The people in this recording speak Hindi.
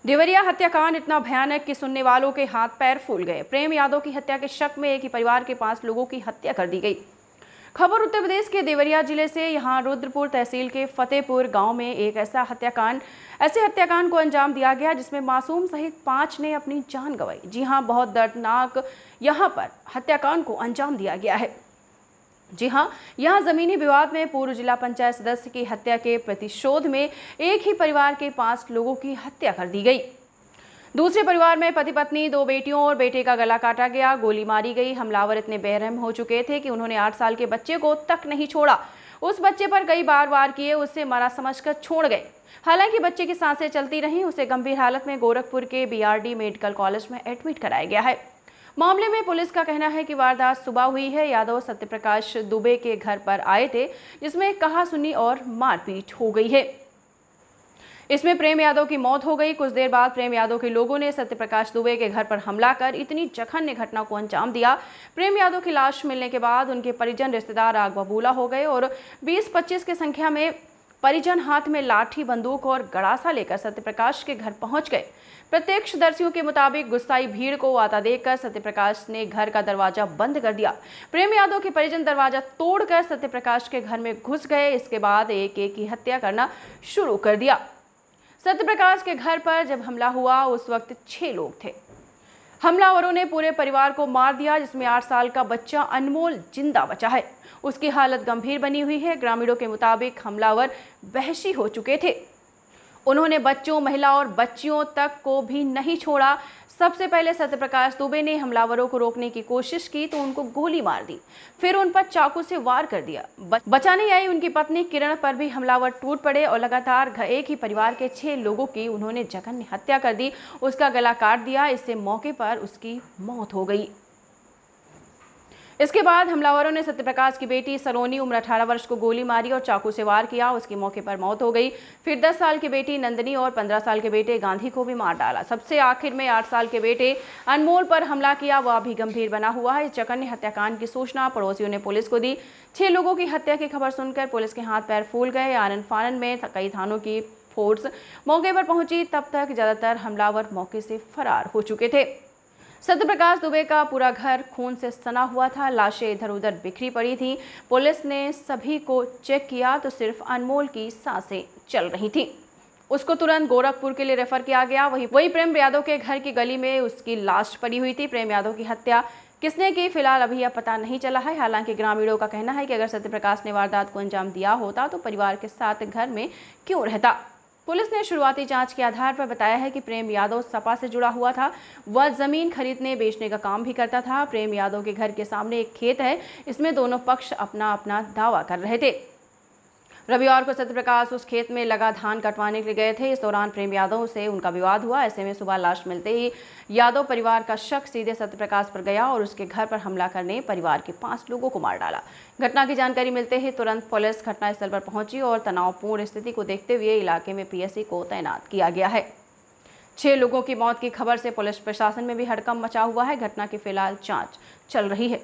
देवरिया हत्याकांड इतना भयानक कि सुनने वालों के हाथ पैर फूल गए। प्रेम यादव की हत्या के शक में एक ही परिवार के 5 लोगों की हत्या कर दी गई। खबर उत्तर प्रदेश के देवरिया जिले से। यहां रुद्रपुर तहसील के फतेहपुर गांव में एक ऐसे हत्याकांड को अंजाम दिया गया जिसमें मासूम सहित 5 ने अपनी जान गंवाई। जी हां, बहुत दर्दनाक यहां पर हत्याकांड को अंजाम दिया गया है। जी हां, यहां जमीनी विवाद में पूर्व जिला पंचायत सदस्य की हत्या के प्रतिशोध में एक ही परिवार के 5 लोगों की हत्या कर दी गई। दूसरे परिवार में पति पत्नी, 2 बेटियों और बेटे का गला काटा गया, गोली मारी गई। हमलावर इतने बेरहम हो चुके थे कि उन्होंने 8 साल के बच्चे को तक नहीं छोड़ा। उस बच्चे पर कई बार वार किए, उससे मरा समझकर छोड़ गए। हालांकि बच्चे की सांसें चलती रहीं। उसे गंभीर हालत में गोरखपुर के बीआरडी मेडिकल कॉलेज में एडमिट कराया गया है। मामले में पुलिस का कहना है कि वारदात सुबह हुई है। यादव सत्यप्रकाश दुबे के घर पर आए थे, जिसमें कहासुनी और मारपीट हो गई है। इसमें प्रेम यादव की मौत हो गई। कुछ देर बाद प्रेम यादव के लोगों ने सत्यप्रकाश दुबे के घर पर हमला कर इतनी जघन्य घटना को अंजाम दिया। प्रेम यादव की लाश मिलने के बाद उनके परिजन रिश्तेदार आग बबूला हो गए और 20-25 की संख्या में परिजन हाथ में लाठी, बंदूक और गड़ासा लेकर सत्यप्रकाश के घर पहुंच गए। प्रत्यक्षदर्शियों के मुताबिक गुस्साई भीड़ को आता देखकर सत्यप्रकाश ने घर का दरवाजा बंद कर दिया। प्रेम यादव के परिजन दरवाजा तोड़कर सत्यप्रकाश के घर में घुस गए। इसके बाद एक एक की हत्या करना शुरू कर दिया। सत्यप्रकाश के घर पर जब हमला हुआ उस वक्त 6 लोग थे। हमलावरों ने पूरे परिवार को मार दिया, जिसमें 8 साल का बच्चा अनमोल जिंदा बचा है। उसकी हालत गंभीर बनी हुई है। ग्रामीणों के मुताबिक हमलावर वहशी हो चुके थे। उन्होंने बच्चों, महिला और बच्चियों तक को भी नहीं छोड़ा। सबसे पहले सत्यप्रकाश दुबे ने हमलावरों को रोकने की कोशिश की तो उनको गोली मार दी, फिर उन पर चाकू से वार कर दिया। बचा नहीं आई उनकी पत्नी किरण पर भी हमलावर टूट पड़े और लगातार एक ही परिवार के 6 लोगों की उन्होंने जघन्य हत्या कर दी। उसका गला काट दिया। इससे मौके पर उसकी मौत हो गई। इसके बाद हमलावरों ने सत्यप्रकाश की बेटी सलोनी उम्र 18 वर्ष को गोली मारी और चाकू से वार किया। उसकी मौके पर मौत हो गई। फिर 10 साल की बेटी नंदिनी और 15 साल के बेटे गांधी को भी मार डाला। सबसे आखिर में 8 साल के बेटे अनमोल पर हमला किया। वह भी गंभीर बना हुआ है। इस जघन्य हत्याकांड की सूचना पड़ोसियों ने पुलिस को दी। 6 लोगों की हत्या की खबर सुनकर पुलिस के हाथ पैर फूल गए। आनन फानन में कई थानों की फोर्स मौके पर पहुंची। तब तक ज्यादातर हमलावर मौके से फरार हो चुके थे। सत्यप्रकाश दुबे का पूरा घर खून से सना हुआ था। लाशें इधर उधर बिखरी पड़ी थी। पुलिस ने सभी को चेक किया तो सिर्फ अनमोल की सांसें चल रही थीं। उसको तुरंत गोरखपुर के लिए रेफर किया गया। वही प्रेम यादव के घर की गली में उसकी लाश पड़ी हुई थी। प्रेम यादव की हत्या किसने की, फिलहाल अभी यह पता नहीं चला है। हालांकि ग्रामीणों का कहना है कि अगर सत्यप्रकाश ने वारदात को अंजाम दिया होता तो परिवार के साथ घर में क्यों रहता। पुलिस ने शुरुआती जांच के आधार पर बताया है कि प्रेम यादव सपा से जुड़ा हुआ था। वह जमीन खरीदने बेचने का काम भी करता था। प्रेम यादव के घर के सामने एक खेत है। इसमें दोनों पक्ष अपना अपना दावा कर रहे थे। रविवार को सत्यप्रकाश उस खेत में लगा धान कटवाने के लिए गए थे। इस दौरान प्रेम यादव से उनका विवाद हुआ। ऐसे में सुबह लाश मिलते ही यादव परिवार का शक सीधे सत्यप्रकाश पर गया और उसके घर पर हमला करने परिवार के 5 लोगों को मार डाला। घटना की जानकारी मिलते ही तुरंत पुलिस घटनास्थल पर पहुंची और तनावपूर्ण स्थिति को देखते हुए इलाके में पीएससी को तैनात किया गया है। 6 लोगों की मौत की खबर से पुलिस प्रशासन में भी हड़कंप मचा हुआ है। घटना की फिलहाल जांच चल रही है।